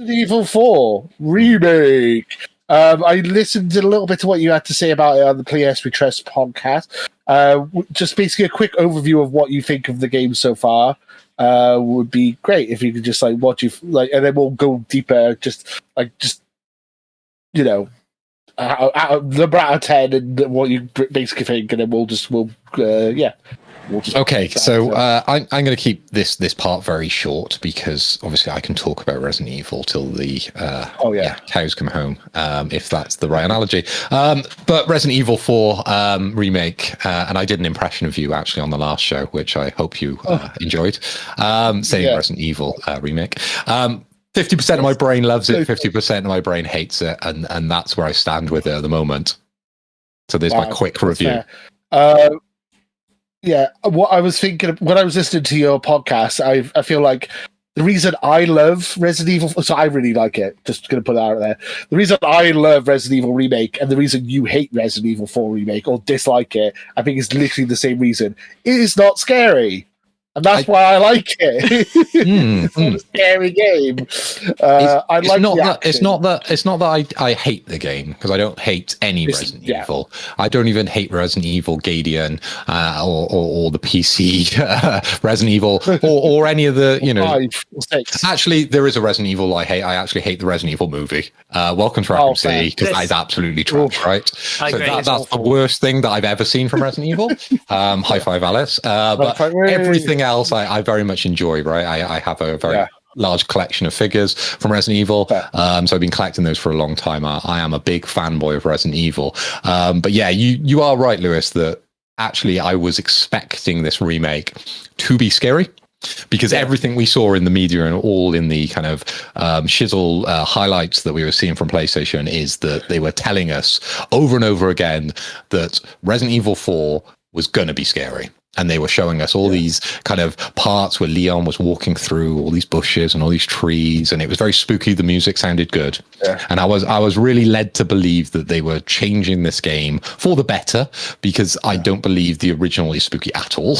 Resident Evil 4 Remake. I listened to a little bit of what you had to say about it on the PS We Trust podcast. Just basically a quick overview of what you think of the game so far would be great if you could just like what you like, and then we'll go deeper. Just you know, out of the out of 10 and what you basically think, and then we'll okay, so I'm going to keep this part very short because obviously I can talk about Resident Evil till the cows come home, if that's the right analogy. But Resident Evil 4 Remake, and I did an impression of you actually on the last show, which I hope you enjoyed, saying Resident Evil Remake. 50% of my brain loves it, 50% of my brain hates it, and that's where I stand with it at the moment. So there's my quick review. Yeah, what I was thinking when I was listening to your podcast, I feel like the reason I love Resident Evil, so I really like it, just going to put that out there. The reason I love Resident Evil Remake and the reason you hate Resident Evil 4 Remake or dislike it, I think is literally the same reason. It is not scary. And that's why I like it. It's not a scary game. It's not that I hate the game, because I don't hate any Resident Evil. I don't even hate Resident Evil Gaiden or the PC Resident Evil or any of the 5 or 6. Actually, there is a Resident Evil I hate. I actually hate the Resident Evil movie. Welcome to Raccoon City, because that is absolutely trash, right? So that's the worst thing that I've ever seen from Resident Evil. High five, Alice. But everything else I very much enjoy, right? I have a very large collection of figures from Resident Evil, so I've been collecting those for a long time. I am a big fanboy of Resident Evil, but yeah, you are right, Lewis, that actually I was expecting this remake to be scary, because everything we saw in the media and all in the kind of shizzle highlights that we were seeing from PlayStation is that they were telling us over and over again that Resident Evil 4 was going to be scary. And they were showing us all these kind of parts where Leon was walking through all these bushes and all these trees, and it was very spooky. The music sounded good, and I was really led to believe that they were changing this game for the better, because I don't believe the original is spooky at all.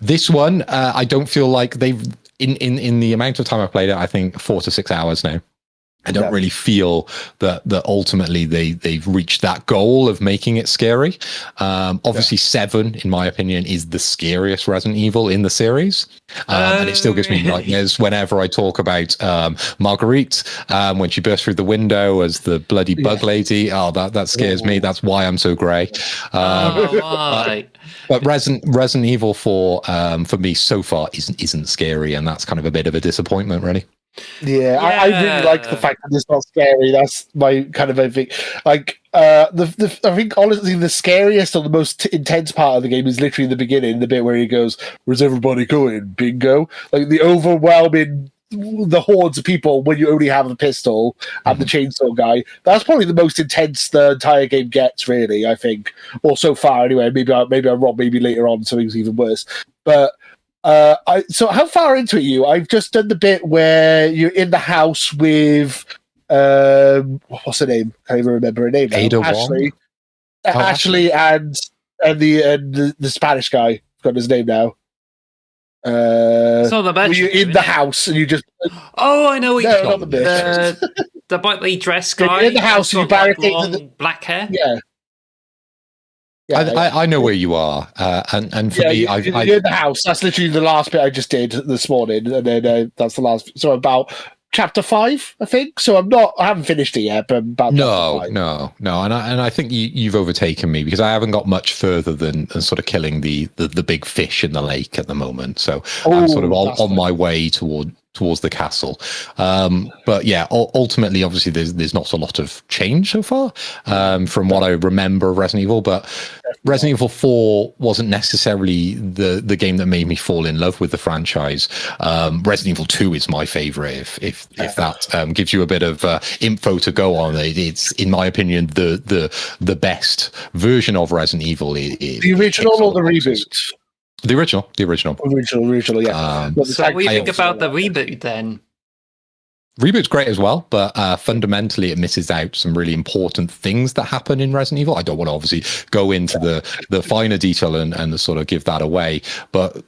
This one, I don't feel like they've in the amount of time I've played it, I think 4 to 6 hours now. I don't really feel that ultimately they've reached that goal of making it scary. Obviously, 7, in my opinion, is the scariest Resident Evil in the series. And it still gives me nightmares whenever I talk about Marguerite, when she bursts through the window as the bloody bug lady. Oh, that scares me. That's why I'm so grey. But Resident Evil 4, for me, so far, isn't scary. And that's kind of a bit of a disappointment, really. Yeah, I really like the fact that it's not scary. That's my kind of thing. Like, I think honestly, the scariest or the most intense part of the game is literally the beginning, the bit where he goes, "Where's everybody going? Bingo!" Like the overwhelming, the hordes of people when you only have a pistol and the chainsaw guy. That's probably the most intense the entire game gets, really. I think, or so far anyway. Maybe I'm wrong. Maybe later on something's even worse, but. So how far into it are you? I've just done the bit where you're in the house with what's her name? I can't even remember her name. Ada Ashley. Ashley and the Spanish guy. Got his name now. It's not the best. You're in the house and you just. Oh, I know what you're talking about. The brightly dressed guy. You're in the house and you barricade black hair. Yeah. I know where you are, and for me, you're in the house. That's literally the last bit I just did this morning, and then that's the last. So about chapter 5, I think. So I haven't finished it yet, but about no, and I think you've overtaken me, because I haven't got much further than sort of killing the big fish in the lake at the moment. So I'm sort of on my way towards the castle, but yeah, ultimately, obviously, there's not a lot of change so far from what I remember of Resident Evil. But Resident Evil 4 wasn't necessarily the game that made me fall in love with the franchise. Resident Evil 2 is my favorite. If that gives you a bit of info to go on, it's in my opinion the best version of Resident Evil. The original or the reboot? The original, yeah. So what do you think about the reboot then? Reboot's great as well, but fundamentally it misses out some really important things that happen in Resident Evil. I don't want to obviously go into the finer detail and sort of give that away, but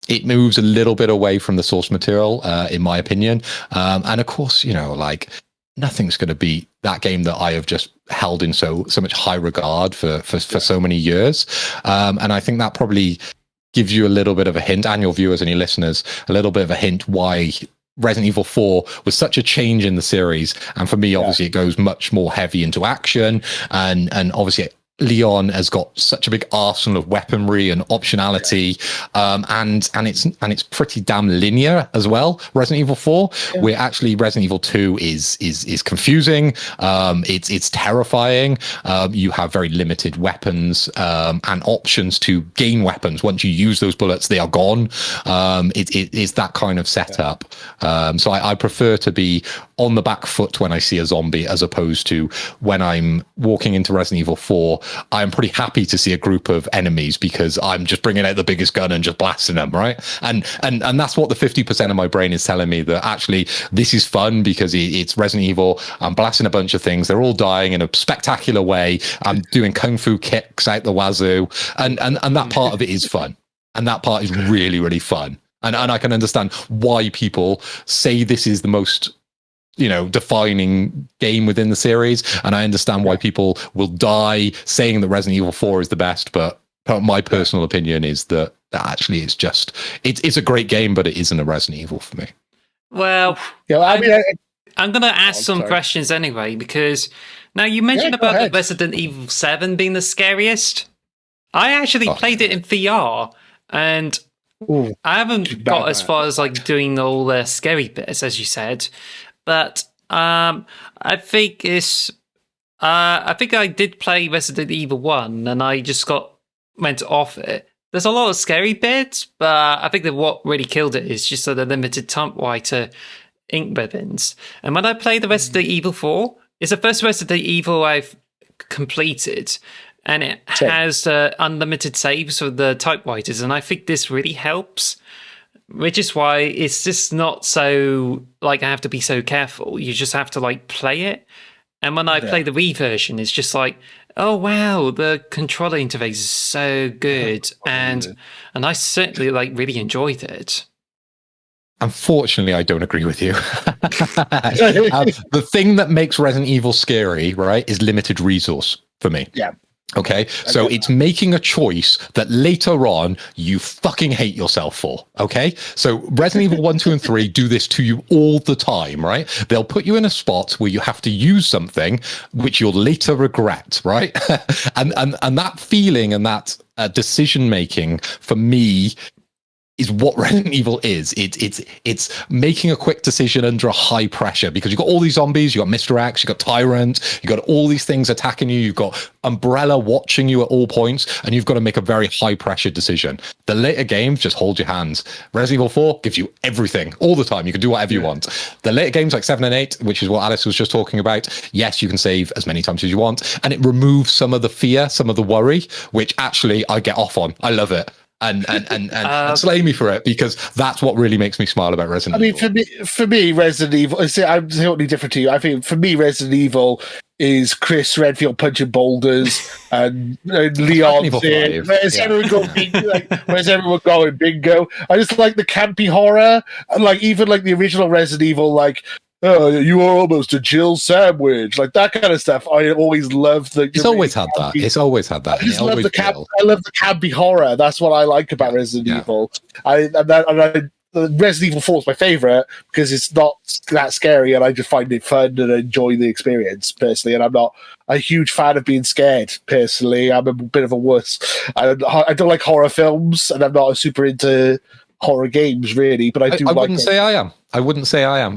it moves a little bit away from the source material, in my opinion. And of course, like nothing's going to beat that game that I have just held in so much high regard for so many years. And I think that probably gives you a little bit of a hint, and your viewers and your listeners, a little bit of a hint why Resident Evil 4 was such a change in the series. And for me, obviously, it goes much more heavy into action, and obviously Leon has got such a big arsenal of weaponry and optionality, and it's pretty damn linear as well. Resident Evil 4, where actually Resident Evil 2 is confusing. It's terrifying. You have very limited weapons and options to gain weapons. Once you use those bullets, they are gone. It's that kind of setup. So I prefer to be on the back foot when I see a zombie, as opposed to when I'm walking into Resident Evil 4. I'm pretty happy to see a group of enemies because I'm just bringing out the biggest gun and just blasting them, right? And that's what the 50% of my brain is telling me, that actually this is fun because it's Resident Evil. I'm blasting a bunch of things. They're all dying in a spectacular way. I'm doing kung fu kicks out the wazoo, and that part of it is fun, and that part is really, really fun. And I can understand why people say this is the most defining game within the series, and I understand why people will die saying that Resident Evil 4 is the best, but my personal opinion is that actually it's a great game, but it isn't a Resident Evil for me. Well, I'm going to ask some questions anyway, because now you mentioned about the Resident Evil 7 being the scariest. I actually played it in VR, and I haven't got as far as like doing all the scary bits, as you said. But I think I did play Resident Evil 1, and I just went off it. There's a lot of scary bits, but I think that what really killed it is just the limited typewriter ink ribbons. And when I played the Resident Evil 4, it's the first Resident Evil I've completed, and it has unlimited saves for the typewriters, and I think this really helps. Which is why it's just not so, like, I have to be so careful. You just have to, like, play it. And when I play the Wii version, it's just like, oh, wow, the controller interface is so good. And I certainly, like, really enjoyed it. Unfortunately, I don't agree with you. The thing that makes Resident Evil scary, right, is limited resource for me. Yeah. Okay, so it's making a choice that later on you fucking hate yourself for. Okay, so Resident Evil 1, 2, and 3 do this to you all the time, right? They'll put you in a spot where you have to use something which you'll later regret, right? and that feeling and that decision making for me is what Resident Evil is. It's making a quick decision under a high pressure, because you've got all these zombies, you've got Mr. X, you've got Tyrant, you've got all these things attacking you, you've got Umbrella watching you at all points, and you've got to make a very high pressure decision. The later games just hold your hands. Resident Evil 4 gives you everything all the time. You can do whatever you want. The later games like 7 and 8, which is what Alice was just talking about, yes, you can save as many times as you want, and it removes some of the fear, some of the worry, which actually I get off on. I love it. And slay me for it, because that's what really makes me smile about Resident Evil. I mean, for me, Resident Evil, I'm totally different to you. I think for me, Resident Evil is Chris Redfield punching boulders and Leon saying, where's everyone going bingo? I just like the campy horror, and like even like the original Resident Evil, like, oh, you are almost a Jill sandwich, like that kind of stuff. I always loved the. It's always had that. It's always had that. I just love I love the campy horror. That's what I like about Resident Evil. Resident Evil 4 is my favorite because it's not that scary, and I just find it fun and enjoy the experience personally. And I'm not a huge fan of being scared personally. I'm a bit of a wuss. I don't like horror films, and I'm not super into horror games really. But I wouldn't say I am. I wouldn't say I am.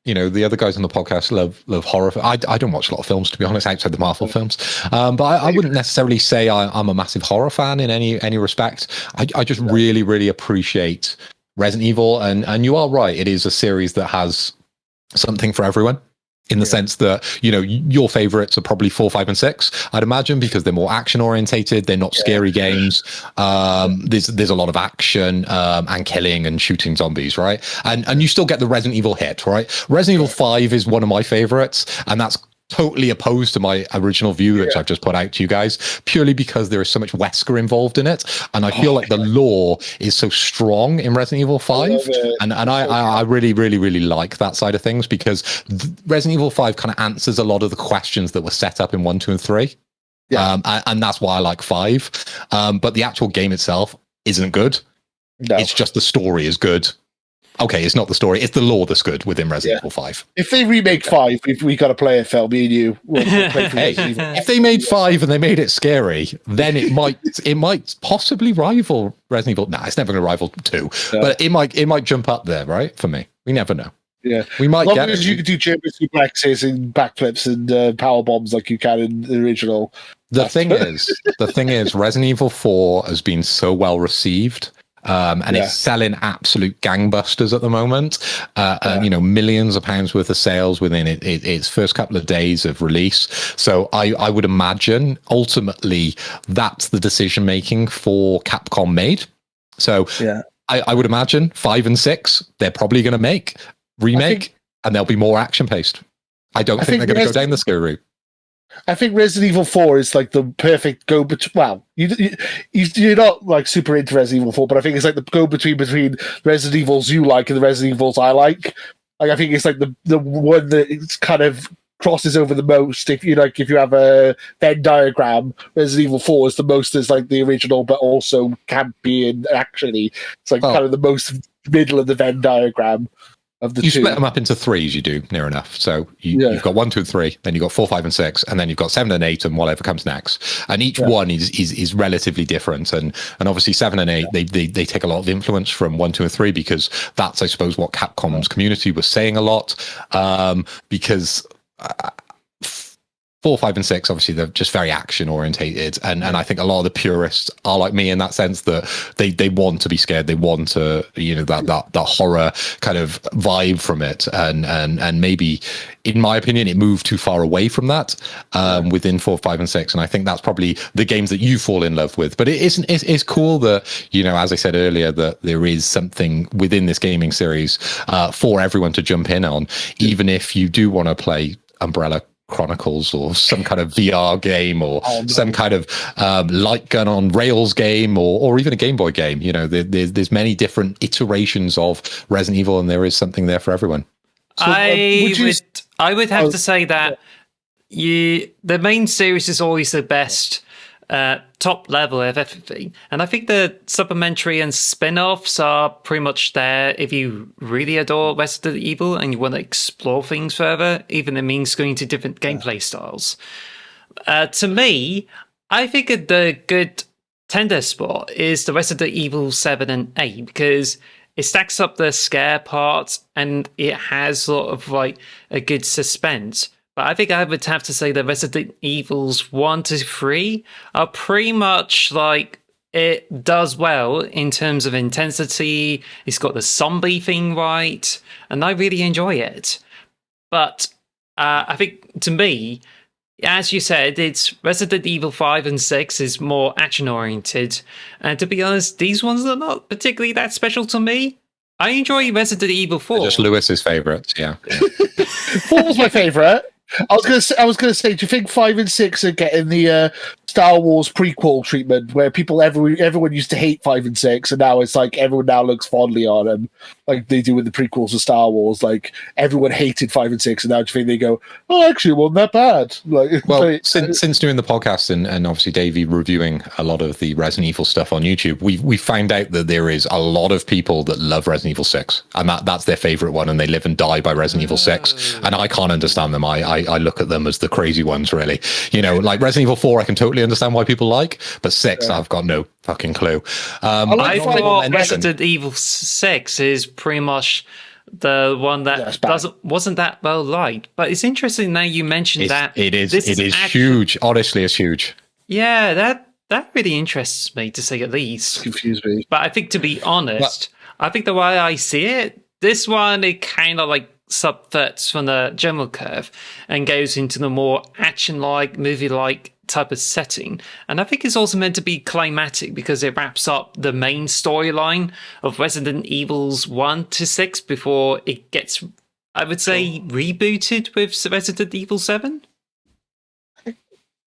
The other guys on the podcast love horror. I don't watch a lot of films, to be honest, outside the Marvel films. But I wouldn't necessarily say I'm a massive horror fan in any respect. I just really, really appreciate Resident Evil. And you are right. It is a series that has something for everyone. In the sense that, your favorites are probably 4, 5, and 6, I'd imagine, because they're more action orientated. They're not scary games. There's a lot of action and killing and shooting zombies, right? And you still get the Resident Evil hit, right? Resident Evil 5 is one of my favorites, and that's totally opposed to my original view, which I've just put out to you guys, purely because there is so much Wesker involved in it, and I feel like the lore is so strong in Resident Evil 5, and I really, really, really like that side of things, because Resident Evil 5 kind of answers a lot of the questions that were set up in 1, 2, and 3. And that's why I like 5. But the actual game itself isn't good. No. It's just the story is good. Okay, it's not the story; it's the lore that's good within Resident Evil 5. If they remake 5, we got to play it, Phil. Me and you. We'll play if they made 5 and they made it scary, then it might possibly rival Resident Evil. Nah, it's never going to rival 2, but it might jump up there, right? For me, we never know. Yeah, we might. As long as you can do German suplexes and backflips and power bombs like you can in the original. The thing is, Resident Evil 4 has been so well received. And it's selling absolute gangbusters at the moment. And, millions of pounds worth of sales within its first couple of days of release. So I would imagine ultimately that's the decision making for Capcom made. So I would imagine 5 and 6 they're probably going to remake, and they'll be more action paced. I don't think they're going to go down the scary route. I think Resident Evil 4 is like the perfect go-between. Well, you're not like super into Resident Evil 4, but I think it's like the go-between between Resident Evils you like and the Resident Evils I like. Like, I think it's like the one that it's kind of crosses over the most. If you have a Venn diagram, Resident Evil 4 is the most as like the original, but also campy, and actually it's like kind of the most middle of the Venn diagram. You split them up into 3s, you do, near enough. So you've got 1, 2, and 3, then you've got 4, 5, and 6, and then you've got 7 and 8, and whatever comes next. And each one is relatively different. And obviously 7 and 8, they take a lot of influence from 1, 2, and 3, because that's, I suppose, what Capcom's community was saying a lot. Because 4, 5, and 6, obviously, they're just very action orientated, and I think a lot of the purists are like me in that sense, that they want to be scared, they want to that horror kind of vibe from it, and maybe, in my opinion, it moved too far away from that within 4, 5, and 6, and I think that's probably the games that you fall in love with. But it's cool that, as I said earlier, that there is something within this gaming series for everyone to jump in on, even if you do want to play Umbrella Chronicles or some kind of VR game, or some kind of light gun on rails game, or even a Game Boy game. There's many different iterations of Resident Evil, and there is something there for everyone. So, I would have to say that the main series is always the best top level of everything, and I think the supplementary and spin-offs are pretty much there if you really adore Resident Evil and you want to explore things further, even if it means going to different gameplay styles. To me, I think the good tender spot is the Resident Evil 7 and 8, because it stacks up the scare parts and it has sort of like a good suspense. But I think I would have to say that Resident Evils 1 to 3 are pretty much like, it does well in terms of intensity. It's got the zombie thing right, and I really enjoy it. But I think, to me, as you said, it's Resident Evil 5 and 6 is more action-oriented. And to be honest, these ones are not particularly that special to me. I enjoy Resident Evil 4. They're just Lewis's favourites, yeah. 4 was my favourite. I was gonna say, do you think 5 and 6 are getting the Star Wars prequel treatment, where everyone used to hate 5 and 6, and now it's like everyone now looks fondly on them, like they do with the prequels of Star Wars? Like, everyone hated 5 and 6, and now do you think they go, oh, actually, it wasn't that bad? Like, well, since doing the podcast and obviously Davey reviewing a lot of the Resident Evil stuff on YouTube, we found out that there is a lot of people that love Resident Evil 6, and that's their favorite one, and they live and die by Resident Evil 6, and I can't understand them. I look at them as the crazy ones, really. Like Resident Evil 4, I can totally understand why people like, but 6, I've got no fucking clue. I thought Resident Evil 6 is pretty much the one that wasn't that well liked, but it's interesting now you mentioned that. It is huge. Honestly, it's huge. Yeah, that really interests me, to say at least. Confused me. But I think, to be honest, I think the way I see it, this one, it kind of like subverts from the general curve and goes into the more action-like, movie-like type of setting. And I think it's also meant to be climatic, because it wraps up the main storyline of Resident Evils 1 to 6 before it gets, I would say, rebooted with Resident Evil 7.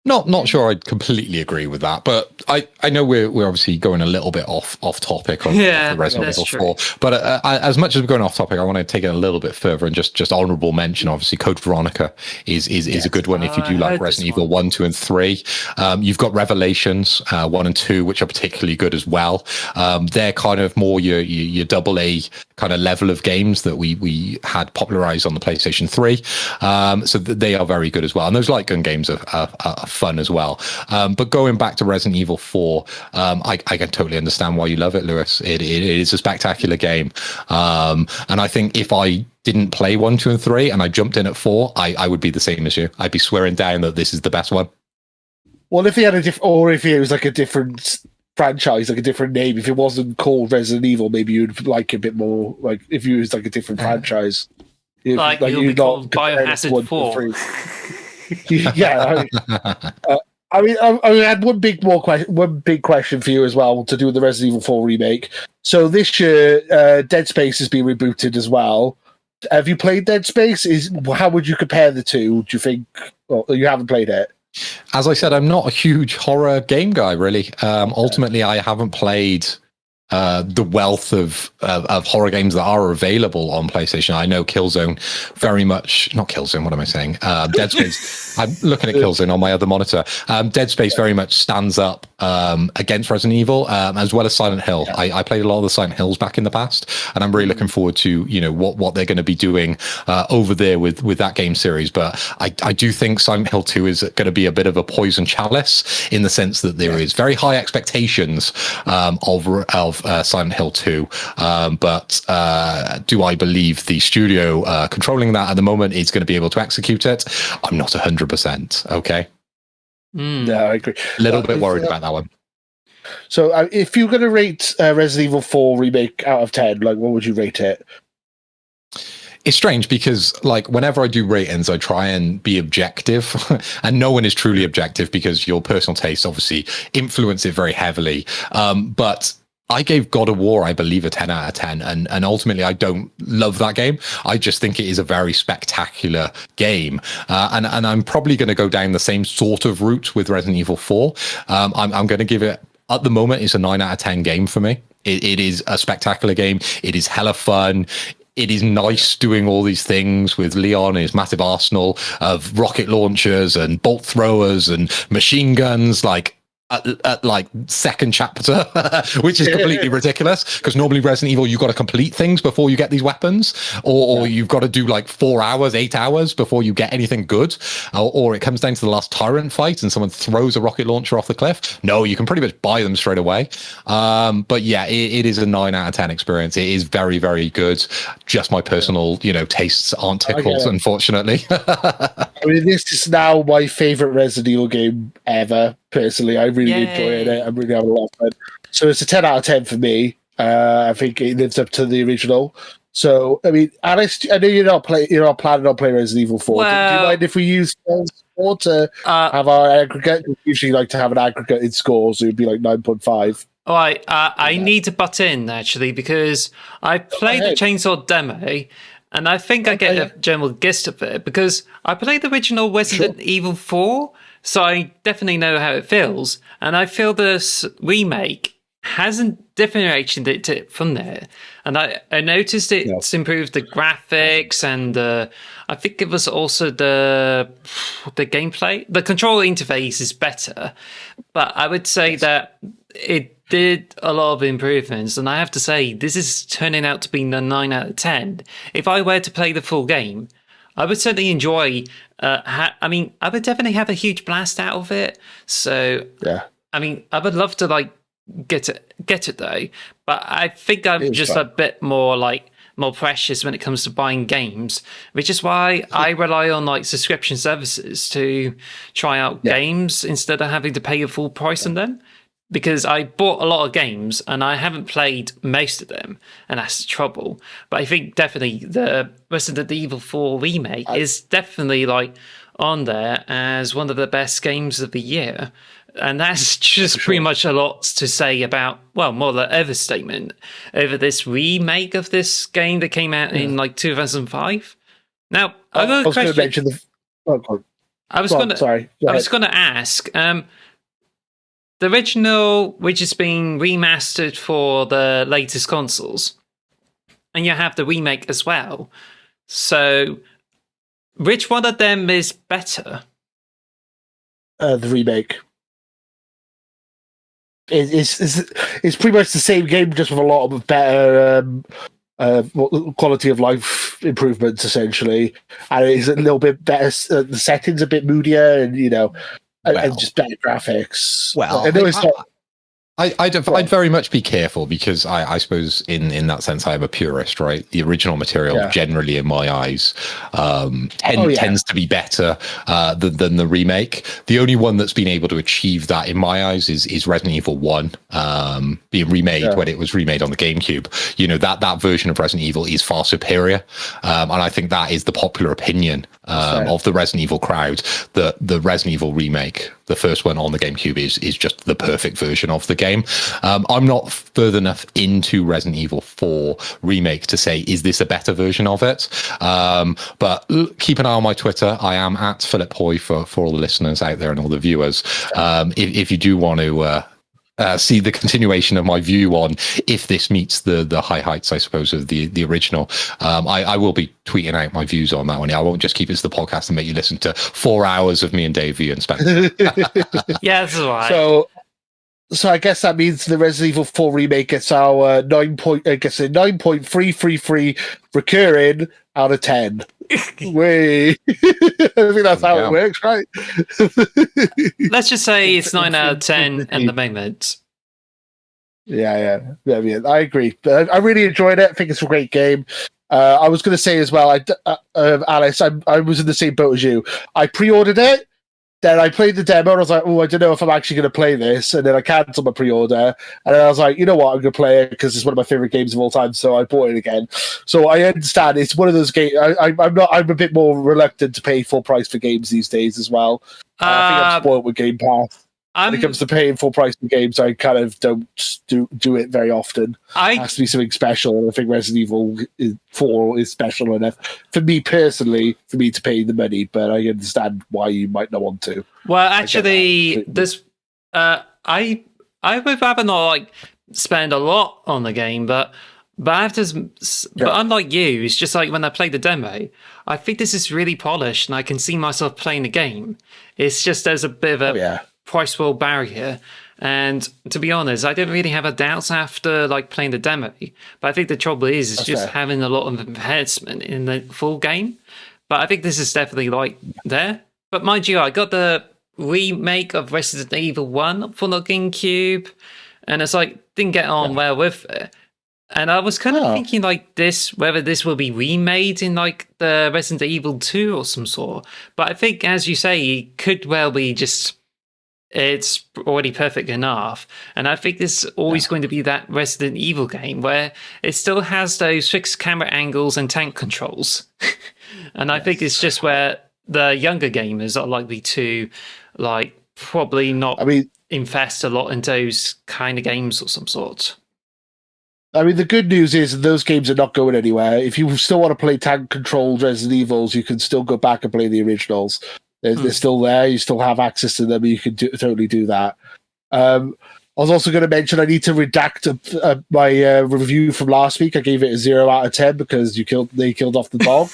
Not sure I'd completely agree with that, but I know we're obviously going a little bit off topic on the Resident Evil 4. But as much as we're going off topic, I want to take it a little bit further and just honourable mention. Obviously, Code Veronica is a good one if you do like Resident Evil 1, 2, and 3. You've got Revelations 1 and 2, which are particularly good as well. They're kind of more your double A kind of level of games that we had popularized on the PlayStation 3. So they are very good as well, and those light gun games are fun as well. But going back to Resident Evil 4, I can totally understand why you love it, Lewis. It is a spectacular game. And I think if I didn't play 1, 2, and 3 and I jumped in at 4, I would be the same as you. I'd be swearing down that this is the best one. Well, if he had if it was like a different franchise, like a different name, if it wasn't called Resident Evil, maybe you'd like it a bit more. Like if you was like a different franchise, like you'd be called Biohazard 4. Yeah, I mean, I had one big question for you as well to do with the Resident Evil 4 remake. So this year, Dead Space has been rebooted as well. Have you played Dead Space? How would you compare the two? Do you think? Well, you haven't played it. As I said, I'm not a huge horror game guy, really. Ultimately, I haven't played the wealth of horror games that are available on PlayStation. I know Killzone very much, not Killzone, what am I saying? Dead Space. I'm looking at Killzone on my other monitor. Dead Space very much stands up against Resident Evil, as well as Silent Hill. I played a lot of the Silent Hills back in the past, and I'm really looking forward to what they're going to be doing over there with that game series. But I do think Silent Hill 2 is going to be a bit of a poison chalice in the sense that there is very high expectations of Silent Hill 2, but do I believe the studio controlling that at the moment is going to be able to execute it? I'm not 100%. Okay. No, I agree. A little bit worried about that one. So, if you're going to rate Resident Evil 4 remake out of 10, like what would you rate it? It's strange because, like, whenever I do ratings, I try and be objective, and no one is truly objective because your personal tastes obviously influence it very heavily. But I gave God of War, I believe, a 10 out of 10, and ultimately I don't love that game. I just think it is a very spectacular game, and I'm probably going to go down the same sort of route with Resident Evil 4. I'm going to give it, at the moment, it's a 9 out of 10 game for me. It is a spectacular game. It is hella fun. It is nice doing all these things with Leon and his massive arsenal of rocket launchers and bolt throwers and machine guns, like like second chapter, which is completely ridiculous because normally Resident Evil you've got to complete things before you get these weapons, or you've got to do like 4 hours, 8 hours before you get anything good, or it comes down to the last tyrant fight and someone throws a rocket launcher off the cliff. No, you can pretty much buy them straight away. But yeah, it is a 9 out of 10 experience. It is very, very good. Just my personal tastes aren't tickled, unfortunately. I mean, this is now my favorite Resident Evil game ever. Personally, I really enjoyed it. I'm really having a lot of fun. So it's a 10 out of 10 for me. I think it lives up to the original. So, I mean, Alice, I know you're not planning on playing Resident Evil 4. Well, do you mind if we use score to have our aggregate? We usually like to have an aggregate in scores. So it would be like 9.5. All right, I need to butt in, actually, because I played the Chainsaw demo, and I think I get a general gist of it, because I played the original Resident Evil 4, so I definitely know how it feels, and I feel this remake hasn't differentiated it from there. And I noticed it's improved the graphics, and I think it was also the gameplay. The control interface is better, but I would say that it did a lot of improvements, and I have to say this is turning out to be a 9 out of 10. If I were to play the full game, I would certainly enjoy. I would definitely have a huge blast out of it. So I mean, I would love to get it though, but I think I'm just a bit more precious when it comes to buying games, which is why I rely on subscription services to try out games instead of having to pay a full price on them. Because I bought a lot of games and I haven't played most of them, and that's the trouble. But I think definitely the Resident Evil 4 remake is definitely on there as one of the best games of the year. And that's just pretty much a lot to say about, well, more than ever statement over this remake of this game that came out in 2005. Now, I was going to mention I was going to ask. The original, which is being remastered for the latest consoles, and you have the remake as well. So, which one of them is better? The remake. It's pretty much the same game, just with a lot of better quality of life improvements, essentially, and it's a little bit better. The settings a bit moodier, and and just better graphics. Well, I'd very much be careful, because I suppose in that sense I am a purist, right? The original material generally, in my eyes, tends to be better than the remake. The only one that's been able to achieve that, in my eyes, is Resident Evil 1 being remade when it was remade on the GameCube. That version of Resident Evil is far superior, and I think that is the popular opinion of the Resident Evil crowd, that the Resident Evil remake, the first one on the GameCube, is just the perfect version of the game. I'm not further enough into Resident Evil 4 Remake to say, is this a better version of it? But keep an eye on my Twitter. I am at Philip Hoy for all the listeners out there and all the viewers. If you do want to see the continuation of my view on if this meets the high heights, I suppose, of the original, I will be tweeting out my views on that one. I won't just keep it to the podcast and make you listen to 4 hours of me and Davey and Spencer. Yeah, that's right. So I guess that means the Resident Evil 4 remake gets our 9.333 recurring out of 10. Wait, I think that's how it works, right? Let's just say it's 9 out of 10 at the moment. Yeah, I agree. But I really enjoyed it. I think it's a great game. I was going to say as well, Alice, I was in the same boat as you. I pre-ordered it. Then I played the demo, and I was like, I don't know if I'm actually going to play this. And then I cancelled my pre-order. And then I was like, you know what, I'm going to play it because it's one of my favourite games of all time. So I bought it again. So I understand it's one of those games. I'm a bit more reluctant to pay full price for games these days as well. I think I'm spoiled with Game Pass. When it comes to paying full price for games, I kind of don't do it very often. It has to be something special, and I think Resident Evil 4 is special enough for me personally for me to pay the money. But I understand why you might not want to. Well, actually, this I would rather not spend a lot on the game, but unlike you, it's just like when I played the demo, I think this is really polished, and I can see myself playing the game. It's just there's a bit of a price world barrier, and to be honest, I didn't really have a doubts after playing the demo, but I think the trouble is just having a lot of investment in the full game. But I think this is definitely there. But mind you, I got the remake of Resident Evil 1 for the GameCube, and it's didn't get on well with it. And I was kind of thinking whether this will be remade in the Resident Evil 2 or some sort. But I think, as you say, it could well be just it's already perfect enough. And I think this is always going to be that Resident Evil game where it still has those fixed camera angles and tank controls. And I think it's just where the younger gamers are likely to probably not invest a lot in those kind of games or some sort. I mean, the good news is those games are not going anywhere. If you still want to play tank-controlled Resident Evils, you can still go back and play the originals. They're still there. You still have access to them. You can totally do that. I was also going to mention I need to redact my review from last week. I gave it a 0 out of 10 because they killed off the dog.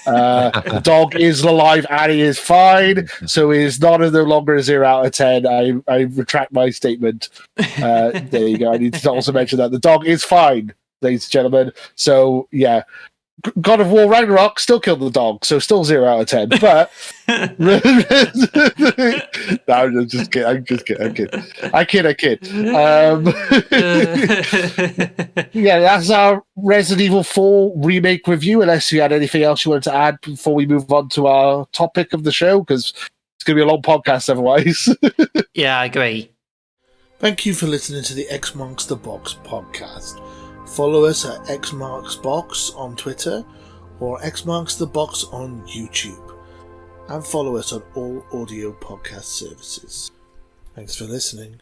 The dog is alive and he is fine, so he is no longer a 0 out of 10. I retract my statement. There you go. I need to also mention that the dog is fine, ladies and gentlemen. So yeah, God of War Ragnarok still killed the dog, so still 0 out of 10. But no, I'm just kidding. I kid. Yeah, that's our Resident Evil 4 remake review. Unless you had anything else you wanted to add before we move on to our topic of the show, because it's going to be a long podcast otherwise. Yeah, I agree. Thank you for listening to the X Marks the Box podcast. Follow us at xmarksbox on Twitter or xmarksthebox on YouTube. And follow us on all audio podcast services. Thanks for listening.